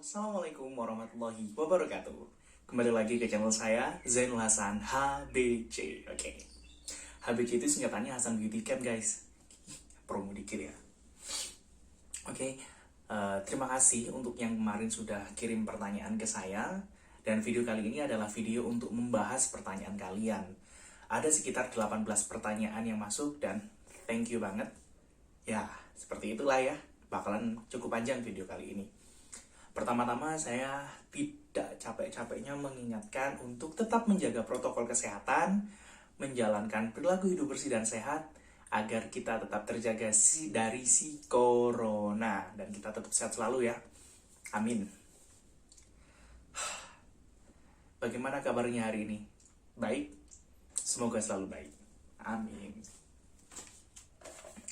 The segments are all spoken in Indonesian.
Assalamualaikum warahmatullahi wabarakatuh. Kembali lagi ke channel saya, Zainul Hasan HBC. Oke. HBC itu singkatannya Hasan Beauty Camp, guys. Promo dikit ya. Oke. Terima kasih untuk yang kemarin sudah kirim pertanyaan ke saya. Dan video kali ini adalah video untuk membahas pertanyaan kalian. Ada sekitar 18 pertanyaan yang masuk dan thank you banget. Ya, seperti itulah ya. Bakalan cukup panjang video kali ini. Pertama-tama saya tidak capek-capeknya mengingatkan untuk tetap menjaga protokol kesehatan, menjalankan perilaku hidup bersih dan sehat, agar kita tetap terjaga dari si corona. Dan kita tetap sehat selalu ya. Amin. Bagaimana kabarnya hari ini? Baik? Semoga selalu baik. Amin.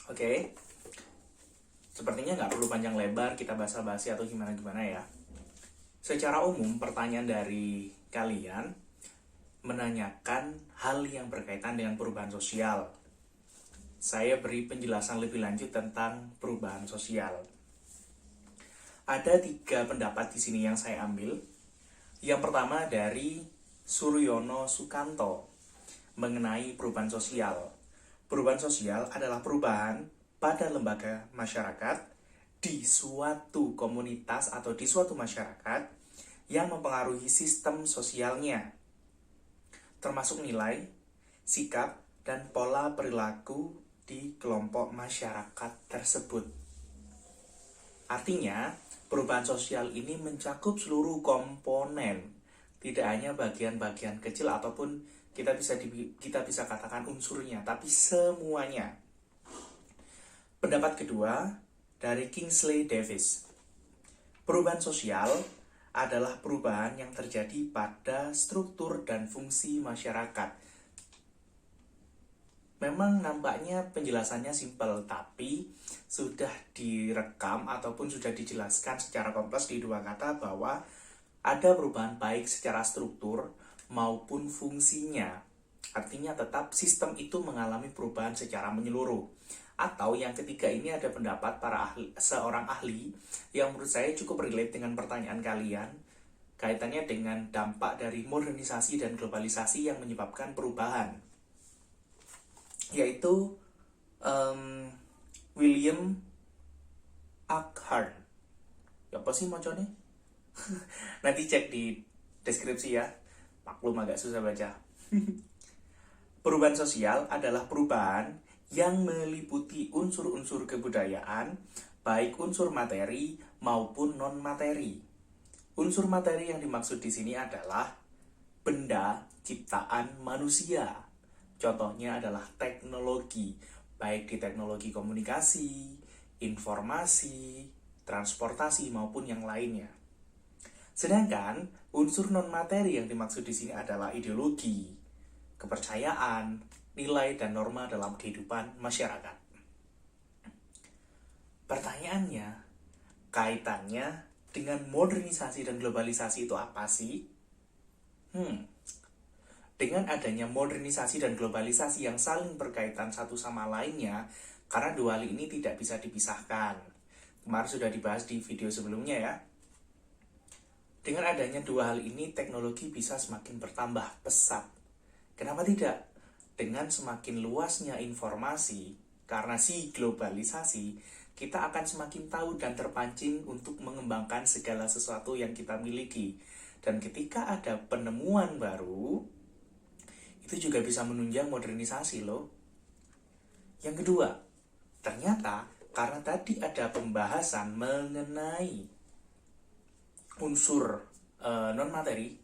Oke. Sepertinya nggak perlu panjang lebar kita basa-basi atau gimana-gimana ya. Secara umum, pertanyaan dari kalian menanyakan hal yang berkaitan dengan perubahan sosial. Saya beri penjelasan lebih lanjut tentang perubahan sosial. Ada 3 pendapat di sini yang saya ambil. Yang pertama dari Suryono Sukanto mengenai perubahan sosial. Perubahan sosial adalah perubahan pada lembaga masyarakat di suatu komunitas atau di suatu masyarakat yang mempengaruhi sistem sosialnya, termasuk nilai, sikap, dan pola perilaku di kelompok masyarakat tersebut. Artinya, perubahan sosial ini mencakup seluruh komponen, tidak hanya bagian-bagian kecil ataupun kita bisa katakan unsurnya, tapi semuanya. Pendapat kedua dari Kingsley Davis. Perubahan sosial adalah perubahan yang terjadi pada struktur dan fungsi masyarakat. Memang nampaknya penjelasannya simpel, tapi sudah direkam ataupun sudah dijelaskan secara kompleks di 2 kata bahwa ada perubahan baik secara struktur maupun fungsinya. Artinya tetap sistem itu mengalami perubahan secara menyeluruh. Atau yang ketiga ini ada pendapat seorang ahli yang menurut saya cukup relate dengan pertanyaan kalian, kaitannya dengan dampak dari modernisasi dan globalisasi yang menyebabkan perubahan, yaitu William Ackern. Apa sih macamnya? Nanti cek di deskripsi ya, maklum agak susah baca. Perubahan sosial adalah perubahan yang meliputi unsur-unsur kebudayaan, baik unsur materi maupun non-materi. Unsur materi yang dimaksud di sini adalah benda ciptaan manusia. Contohnya adalah teknologi, baik di teknologi komunikasi, informasi, transportasi maupun yang lainnya. Sedangkan unsur non-materi yang dimaksud di sini adalah ideologi, kepercayaan, nilai dan norma dalam kehidupan masyarakat. Pertanyaannya, kaitannya dengan modernisasi dan globalisasi itu apa sih? Dengan adanya modernisasi dan globalisasi yang saling berkaitan satu sama lainnya, karena 2 hal ini tidak bisa dipisahkan. Kemarin sudah dibahas di video sebelumnya ya. Dengan adanya 2 hal ini, teknologi bisa semakin bertambah pesat. Kenapa tidak? Dengan semakin luasnya informasi, karena si globalisasi, kita akan semakin tahu dan terpancing untuk mengembangkan segala sesuatu yang kita miliki. Dan ketika ada penemuan baru, itu juga bisa menunjang modernisasi loh. Yang kedua, ternyata karena tadi ada pembahasan mengenai unsur non-materi,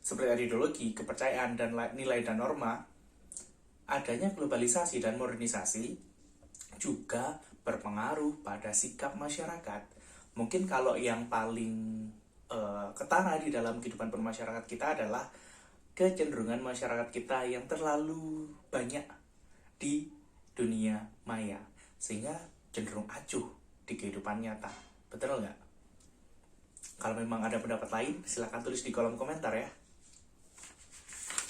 seperti ideologi, kepercayaan, dan nilai dan norma, adanya globalisasi dan modernisasi juga berpengaruh pada sikap masyarakat. Mungkin kalau yang paling ketara di dalam kehidupan bermasyarakat kita adalah kecenderungan masyarakat kita yang terlalu banyak di dunia maya, sehingga cenderung acuh di kehidupan nyata. Betul nggak? Kalau memang ada pendapat lain, silahkan tulis di kolom komentar ya.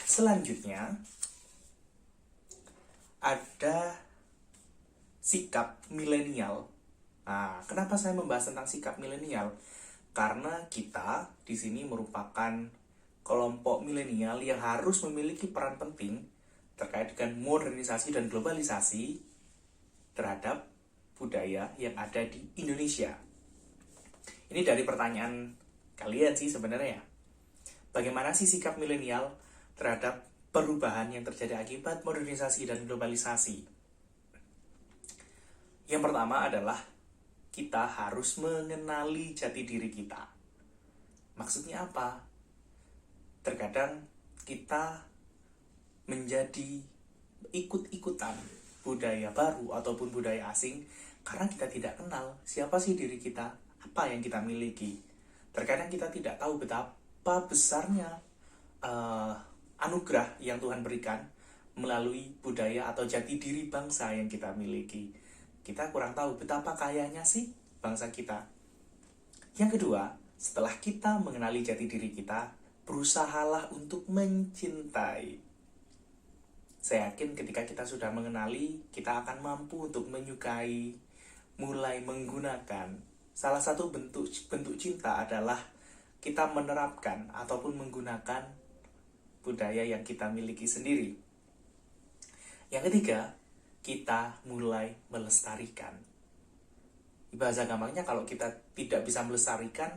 Selanjutnya, ada sikap milenial. Nah, kenapa saya membahas tentang sikap milenial? Karena kita di sini merupakan kelompok milenial yang harus memiliki peran penting terkait dengan modernisasi dan globalisasi terhadap budaya yang ada di Indonesia. Ini dari pertanyaan kalian sih sebenarnya. Bagaimana sih sikap milenial terhadap perubahan yang terjadi akibat modernisasi dan globalisasi? Yang pertama adalah kita harus mengenali jati diri kita. Maksudnya apa? Terkadang kita menjadi ikut-ikutan budaya baru ataupun budaya asing karena kita tidak kenal siapa sih diri kita, apa yang kita miliki. Terkadang kita tidak tahu betapa besarnya anugerah yang Tuhan berikan melalui budaya atau jati diri bangsa yang kita miliki. Kita kurang tahu betapa kayanya sih bangsa kita. Yang kedua, setelah kita mengenali jati diri kita, berusahalah untuk mencintai. Saya yakin ketika kita sudah mengenali, kita akan mampu untuk menyukai, mulai menggunakan. Salah satu bentuk cinta adalah kita menerapkan ataupun menggunakan budaya yang kita miliki sendiri. Yang ketiga, kita mulai melestarikan. Bahasa gampangnya, kalau kita tidak bisa melestarikan,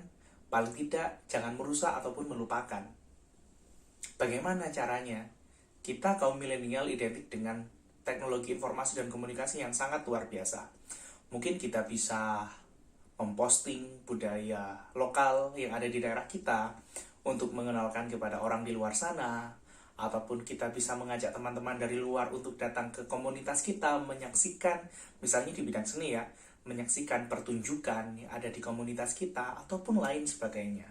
paling tidak jangan merusak ataupun melupakan. Bagaimana caranya? Kita kaum milenial identik dengan teknologi informasi dan komunikasi yang sangat luar biasa. Mungkin kita bisa memposting budaya lokal yang ada di daerah kita untuk mengenalkan kepada orang di luar sana, ataupun kita bisa mengajak teman-teman dari luar untuk datang ke komunitas kita, menyaksikan, misalnya di bidang seni ya, menyaksikan pertunjukan yang ada di komunitas kita, ataupun lain sebagainya.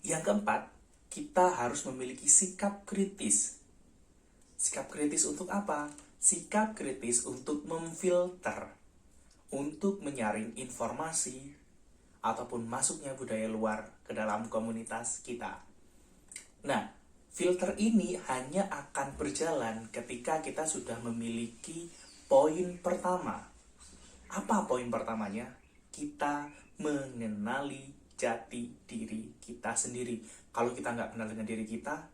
Yang keempat, kita harus memiliki sikap kritis. Sikap kritis untuk apa? Sikap kritis untuk memfilter, untuk menyaring informasi, ataupun masuknya budaya luar ke dalam komunitas kita. Nah, filter ini hanya akan berjalan ketika kita sudah memiliki poin pertama. Apa poin pertamanya? Kita mengenali jati diri kita sendiri. Kalau kita nggak kenal dengan diri kita,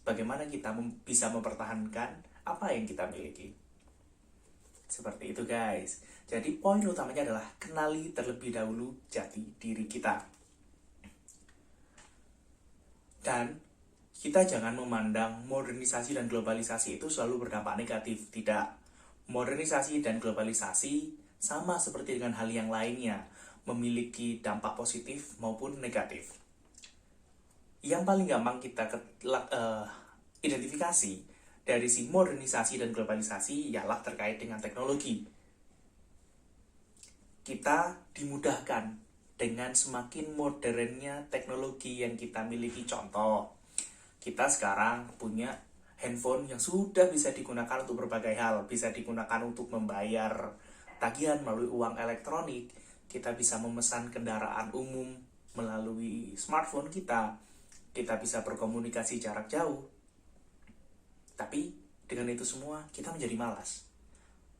bagaimana kita bisa mempertahankan apa yang kita miliki? Seperti itu guys. Jadi poin utamanya adalah kenali terlebih dahulu jati diri kita. Dan kita jangan memandang modernisasi dan globalisasi itu selalu berdampak negatif. Tidak. Modernisasi dan globalisasi sama seperti dengan hal yang lainnya, memiliki dampak positif maupun negatif. Yang paling gampang kita identifikasi dari si modernisasi dan globalisasi ialah terkait dengan teknologi. Kita dimudahkan dengan semakin modernnya teknologi yang kita miliki. Contoh, kita sekarang punya handphone yang sudah bisa digunakan untuk berbagai hal. Bisa digunakan untuk membayar tagihan melalui uang elektronik. Kita bisa memesan kendaraan umum melalui smartphone kita. Kita bisa berkomunikasi jarak jauh. Tapi dengan itu semua kita menjadi malas.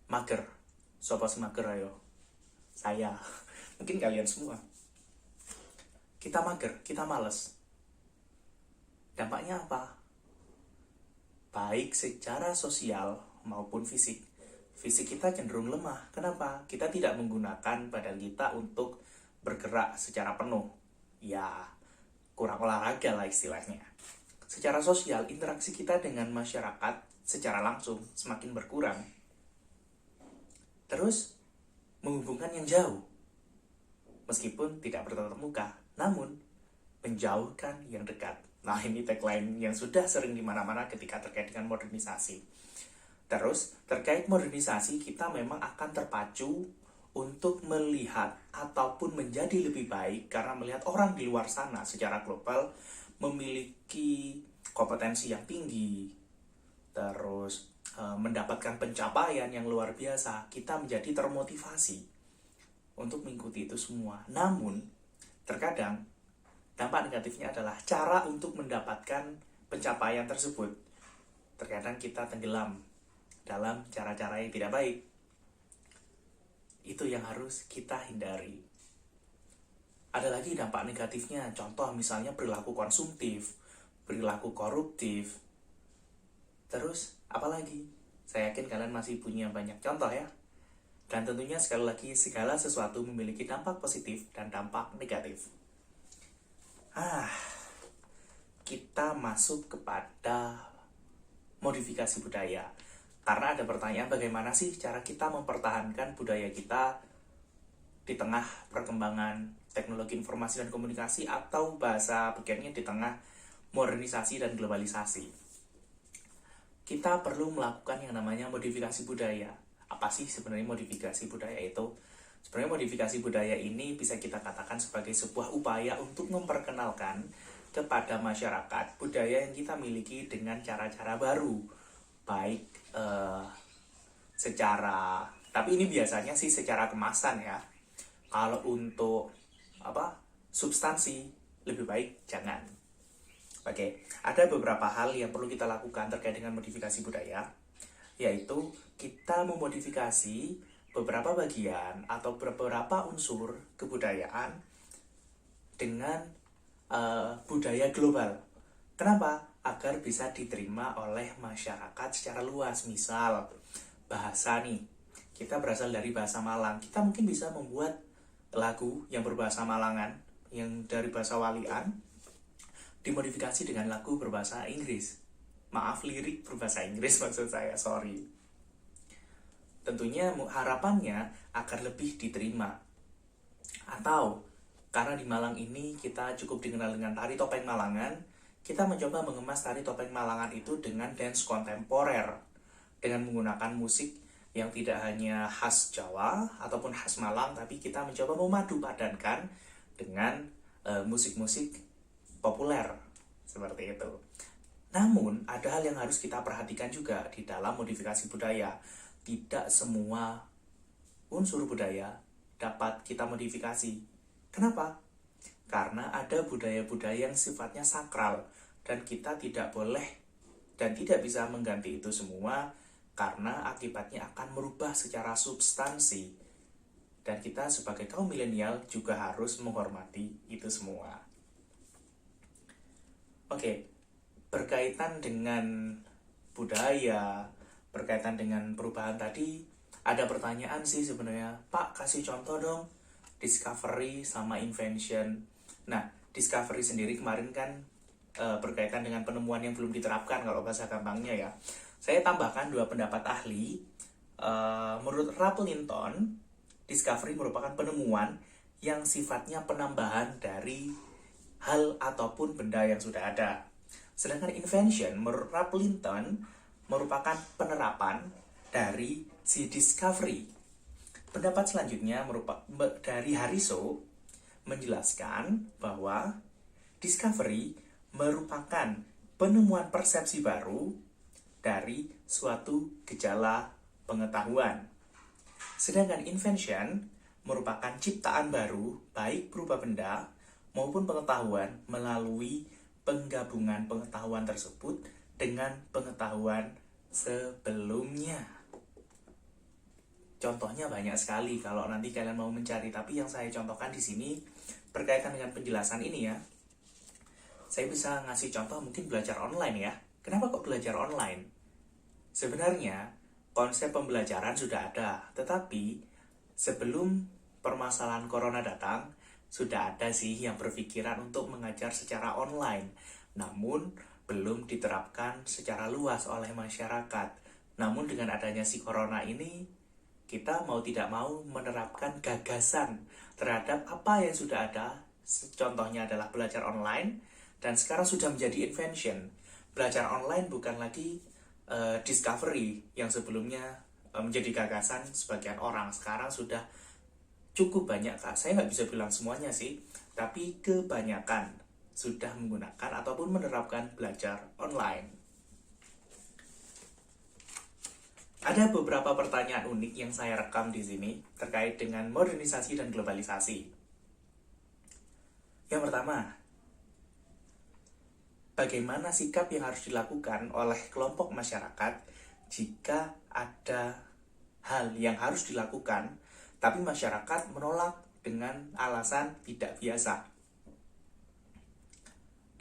Mager. Sobat mager ayo. Saya. Mungkin kalian semua. Kita mager, kita malas. Dampaknya apa? Baik secara sosial maupun fisik. Fisik kita cenderung lemah. Kenapa? Kita tidak menggunakan badan kita untuk bergerak secara penuh. Ya, kurang olahraga lah istilahnya. Secara sosial, interaksi kita dengan masyarakat secara langsung semakin berkurang. Terus, menghubungkan yang jauh. Meskipun tidak bertatap muka, namun menjauhkan yang dekat. Nah, ini tagline yang sudah sering di mana-mana ketika terkait dengan modernisasi. Terus, terkait modernisasi, kita memang akan terpacu untuk melihat ataupun menjadi lebih baik karena melihat orang di luar sana secara global memiliki kompetensi yang tinggi, terus mendapatkan pencapaian yang luar biasa. Kita menjadi termotivasi untuk mengikuti itu semua. Namun, terkadang dampak negatifnya adalah cara untuk mendapatkan pencapaian tersebut. Terkadang kita tenggelam dalam cara-cara yang tidak baik. Itu yang harus kita hindari. Ada lagi dampak negatifnya, contoh misalnya perilaku konsumtif, perilaku koruptif. Terus, apalagi? Saya yakin kalian masih punya banyak contoh ya. Dan tentunya sekali lagi, segala sesuatu memiliki dampak positif dan dampak negatif. Kita masuk kepada modifikasi budaya. Karena ada pertanyaan bagaimana sih cara kita mempertahankan budaya kita di tengah perkembangan teknologi informasi dan komunikasi, atau bahasa begiannya di tengah modernisasi dan globalisasi. Kita perlu melakukan yang namanya modifikasi budaya. Apa sih sebenarnya modifikasi budaya itu? Sebenarnya modifikasi budaya ini bisa kita katakan sebagai sebuah upaya untuk memperkenalkan kepada masyarakat budaya yang kita miliki dengan cara-cara baru. Baik tapi ini biasanya sih secara kemasan ya. Kalau untuk substansi lebih baik jangan. Oke, ada beberapa hal yang perlu kita lakukan terkait dengan modifikasi budaya, yaitu kita memodifikasi beberapa bagian atau beberapa unsur kebudayaan dengan budaya global. Kenapa? Agar bisa diterima oleh masyarakat secara luas. Misal, bahasa nih, kita berasal dari bahasa Malang, kita mungkin bisa membuat lagu yang berbahasa Malangan, yang dari bahasa Walian, dimodifikasi dengan lagu berbahasa Inggris. Maaf, lirik berbahasa Inggris maksud saya, sorry. Tentunya harapannya agar lebih diterima. Atau, karena di Malang ini kita cukup dikenal dengan tari topeng Malangan, kita mencoba mengemas tari topeng Malangan itu dengan dance kontemporer, dengan menggunakan musik yang tidak hanya khas Jawa ataupun khas Malang, tapi kita mencoba memadu padankan dengan musik-musik populer, seperti itu. Namun, ada hal yang harus kita perhatikan juga di dalam modifikasi budaya. Tidak semua unsur budaya dapat kita modifikasi. Kenapa? Karena ada budaya-budaya yang sifatnya sakral, dan kita tidak boleh dan tidak bisa mengganti itu semua, karena akibatnya akan merubah secara substansi. Dan kita sebagai kaum milenial juga harus menghormati itu semua. Oke, berkaitan dengan budaya, berkaitan dengan perubahan tadi, ada pertanyaan sih sebenarnya, Pak, kasih contoh dong, discovery sama invention. Nah, discovery sendiri kemarin kan berkaitan dengan penemuan yang belum diterapkan kalau bahasa gampangnya ya. Saya tambahkan dua pendapat ahli. Menurut Rappel-Linton, discovery merupakan penemuan yang sifatnya penambahan dari hal ataupun benda yang sudah ada. Sedangkan invention menurut Rappel-Linton merupakan penerapan dari si discovery. Pendapat selanjutnya dari Hariso menjelaskan bahwa discovery merupakan penemuan persepsi baru dari suatu gejala pengetahuan. Sedangkan invention merupakan ciptaan baru, baik berupa benda maupun pengetahuan melalui penggabungan pengetahuan tersebut dengan pengetahuan sebelumnya. Contohnya banyak sekali kalau nanti kalian mau mencari, tapi yang saya contohkan di sini berkaitan dengan penjelasan ini ya. Saya bisa ngasih contoh mungkin belajar online ya. Kenapa kok belajar online? Sebenarnya konsep pembelajaran sudah ada, tetapi sebelum permasalahan corona datang, sudah ada sih yang berpikiran untuk mengajar secara online, namun belum diterapkan secara luas oleh masyarakat. Namun dengan adanya si corona ini, kita mau tidak mau menerapkan gagasan terhadap apa yang sudah ada. Contohnya adalah belajar online, dan sekarang sudah menjadi invention. Belajar online bukan lagi discovery yang sebelumnya menjadi gagasan sebagian orang. Sekarang sudah cukup banyak, saya nggak bisa bilang semuanya sih, tapi kebanyakan sudah menggunakan ataupun menerapkan belajar online. Ada beberapa pertanyaan unik yang saya rekam di sini terkait dengan modernisasi dan globalisasi. Yang pertama, bagaimana sikap yang harus dilakukan oleh kelompok masyarakat jika ada hal yang harus dilakukan tapi masyarakat menolak dengan alasan tidak biasa.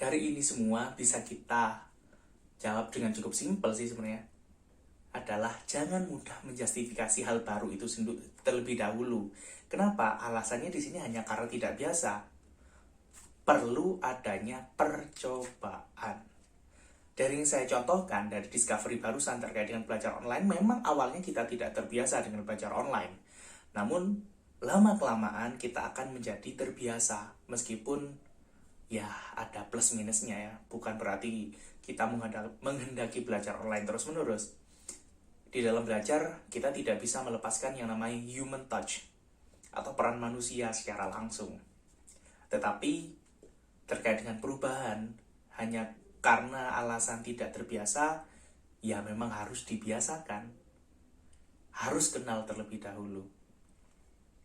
Dari ini semua bisa kita jawab dengan cukup simpel sih sebenarnya. Adalah jangan mudah menjustifikasi hal baru itu terlebih dahulu. Kenapa? Alasannya di sini hanya karena tidak biasa. Perlu adanya percobaan. Dari yang saya contohkan dari discovery barusan terkait dengan belajar online, memang awalnya kita tidak terbiasa dengan belajar online. Namun, lama-kelamaan kita akan menjadi terbiasa. Meskipun, ya ada plus minusnya ya. Bukan berarti kita menghendaki belajar online terus-menerus. Di dalam belajar, kita tidak bisa melepaskan yang namanya human touch. Atau peran manusia secara langsung. Tetapi, terkait dengan perubahan, hanya karena alasan tidak terbiasa, ya memang harus dibiasakan. Harus kenal terlebih dahulu.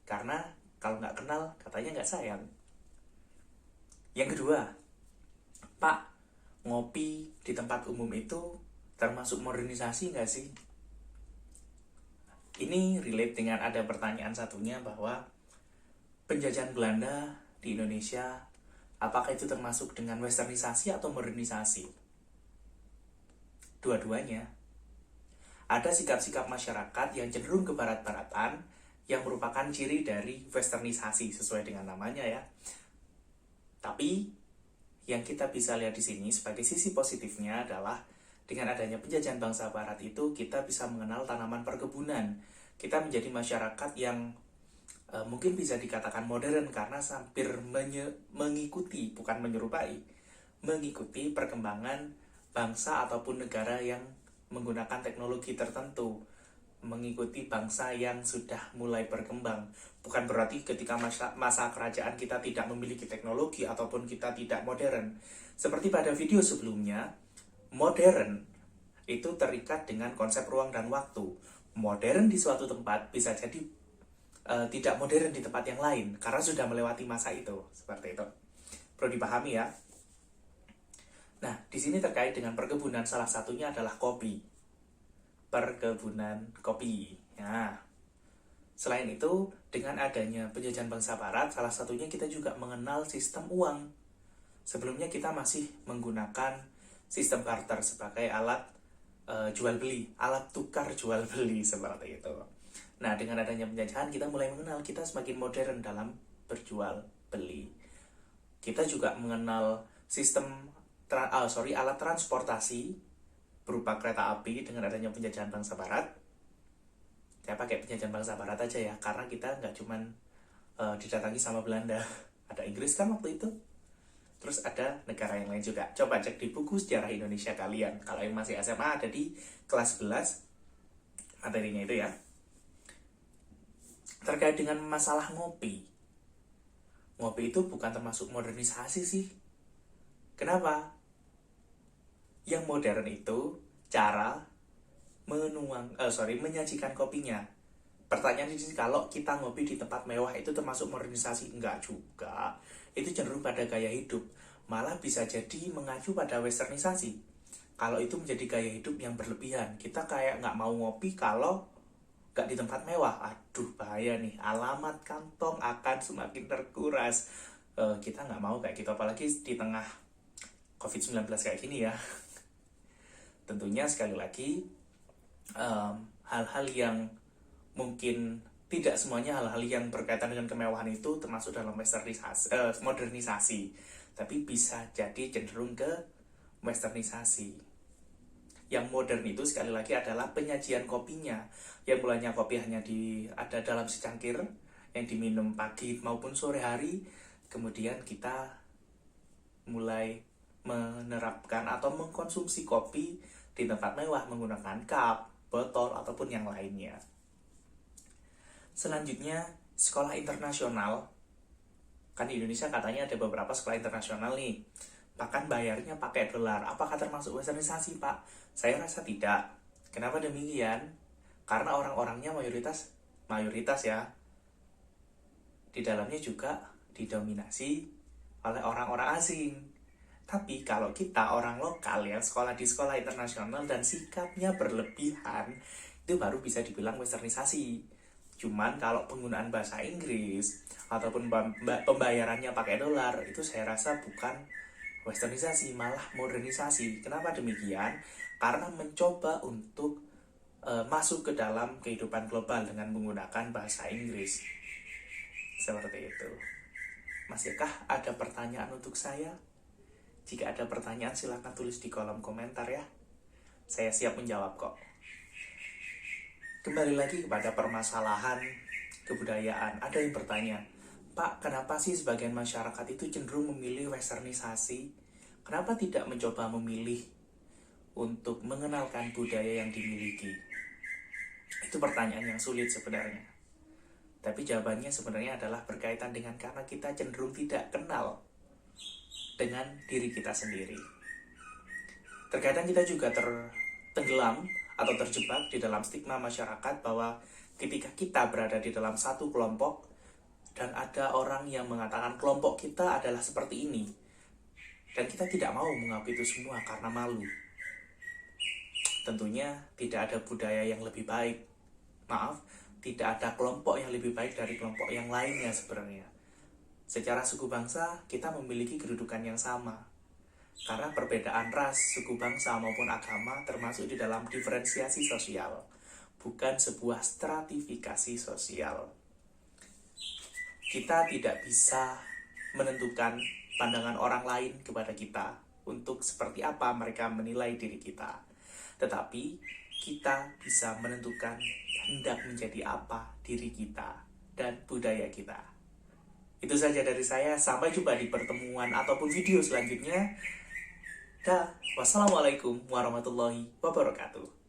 Karena kalau nggak kenal, katanya nggak sayang. Yang kedua, Pak, ngopi di tempat umum itu termasuk modernisasi nggak sih? Ini relate dengan ada pertanyaan satunya bahwa penjajahan Belanda di Indonesia, apakah itu termasuk dengan westernisasi atau modernisasi? Dua-duanya. Ada sikap-sikap masyarakat yang cenderung ke barat-baratan yang merupakan ciri dari westernisasi sesuai dengan namanya ya. Tapi yang kita bisa lihat di sini sebagai sisi positifnya adalah dengan adanya penjajahan bangsa barat itu kita bisa mengenal tanaman perkebunan. Kita menjadi masyarakat yang mungkin bisa dikatakan modern karena hampir mengikuti, bukan menyerupai, mengikuti perkembangan bangsa ataupun negara yang menggunakan teknologi tertentu, mengikuti bangsa yang sudah mulai berkembang. Bukan berarti ketika masa kerajaan kita tidak memiliki teknologi ataupun kita tidak modern. Seperti pada video sebelumnya, modern itu terikat dengan konsep ruang dan waktu. Modern di suatu tempat bisa jadi tidak modern di tempat yang lain karena sudah melewati masa itu, seperti itu. Perlu dipahami ya. Nah, di sini terkait dengan perkebunan, salah satunya adalah kopi. Perkebunan kopi. Nah, selain itu, dengan adanya penjajahan bangsa barat, salah satunya kita juga mengenal sistem uang. Sebelumnya kita masih menggunakan sistem barter sebagai alat jual beli, alat tukar jual beli seperti itu. Nah, dengan adanya penjajahan kita mulai mengenal kita semakin modern dalam berjual beli. Kita juga mengenal sistem alat transportasi berupa kereta api dengan adanya penjajahan bangsa barat. Saya pakai penjajahan bangsa barat aja ya, karena kita nggak cuman didatangi sama Belanda, ada Inggris kan waktu itu. Terus ada negara yang lain juga. Coba cek di buku sejarah Indonesia kalian. Kalau yang masih SMA ada di kelas 11 materinya itu ya. Terkait dengan masalah ngopi. Ngopi itu bukan termasuk modernisasi sih. Kenapa? Yang modern itu cara menyajikan kopinya. Pertanyaan di sini, kalau kita ngopi di tempat mewah itu termasuk modernisasi? Enggak juga. Itu cenderung pada gaya hidup. Malah bisa jadi mengacu pada westernisasi. Kalau itu menjadi gaya hidup yang berlebihan. Kita kayak nggak mau ngopi kalau nggak di tempat mewah. Aduh, bahaya nih. Alamat kantong akan semakin terkuras. Kita nggak mau kayak gitu. Apalagi di tengah COVID-19 kayak gini ya. Tentunya sekali lagi, hal-hal yang mungkin tidak semuanya hal-hal yang berkaitan dengan kemewahan itu termasuk dalam modernisasi. Tapi bisa jadi cenderung ke westernisasi. Yang modern itu sekali lagi adalah penyajian kopinya. Yang mulanya kopi hanya ada dalam secangkir yang diminum pagi maupun sore hari. Kemudian kita mulai menerapkan atau mengkonsumsi kopi di tempat mewah menggunakan cup, botol, ataupun yang lainnya. Selanjutnya, sekolah internasional. Kan di Indonesia katanya ada beberapa sekolah internasional nih. Bahkan bayarnya pakai dolar. Apakah termasuk westernisasi, Pak? Saya rasa tidak. Kenapa demikian? Karena orang-orangnya mayoritas ya. Di dalamnya juga didominasi oleh orang-orang asing. Tapi kalau kita orang lokal yang sekolah di sekolah internasional dan sikapnya berlebihan, itu baru bisa dibilang westernisasi. Cuman kalau penggunaan bahasa Inggris ataupun pembayarannya pakai dolar, itu saya rasa bukan westernisasi, malah modernisasi. Kenapa demikian? Karena mencoba untuk masuk ke dalam kehidupan global dengan menggunakan bahasa Inggris. Seperti itu. Masihkah ada pertanyaan untuk saya? Jika ada pertanyaan silahkan tulis di kolom komentar ya. Saya siap menjawab kok. Kembali lagi kepada permasalahan kebudayaan. Ada yang bertanya, Pak, kenapa sih sebagian masyarakat itu cenderung memilih westernisasi? Kenapa tidak mencoba memilih untuk mengenalkan budaya yang dimiliki? Itu pertanyaan yang sulit sebenarnya. Tapi jawabannya sebenarnya adalah berkaitan dengan karena kita cenderung tidak kenal dengan diri kita sendiri. Terkadang kita juga tenggelam atau terjebak di dalam stigma masyarakat bahwa ketika kita berada di dalam satu kelompok dan ada orang yang mengatakan kelompok kita adalah seperti ini, dan kita tidak mau mengakui itu semua karena malu. Tentunya tidak ada budaya yang lebih baik. Maaf, tidak ada kelompok yang lebih baik dari kelompok yang lainnya sebenarnya. Secara suku bangsa, kita memiliki kedudukan yang sama. Karena perbedaan ras, suku bangsa maupun agama termasuk di dalam diferensiasi sosial, bukan sebuah stratifikasi sosial. Kita tidak bisa menentukan pandangan orang lain kepada kita untuk seperti apa mereka menilai diri kita. Tetapi kita bisa menentukan hendak menjadi apa diri kita dan budaya kita. Itu saja dari saya. Sampai jumpa di pertemuan ataupun video selanjutnya. Wassalamualaikum warahmatullahi wabarakatuh.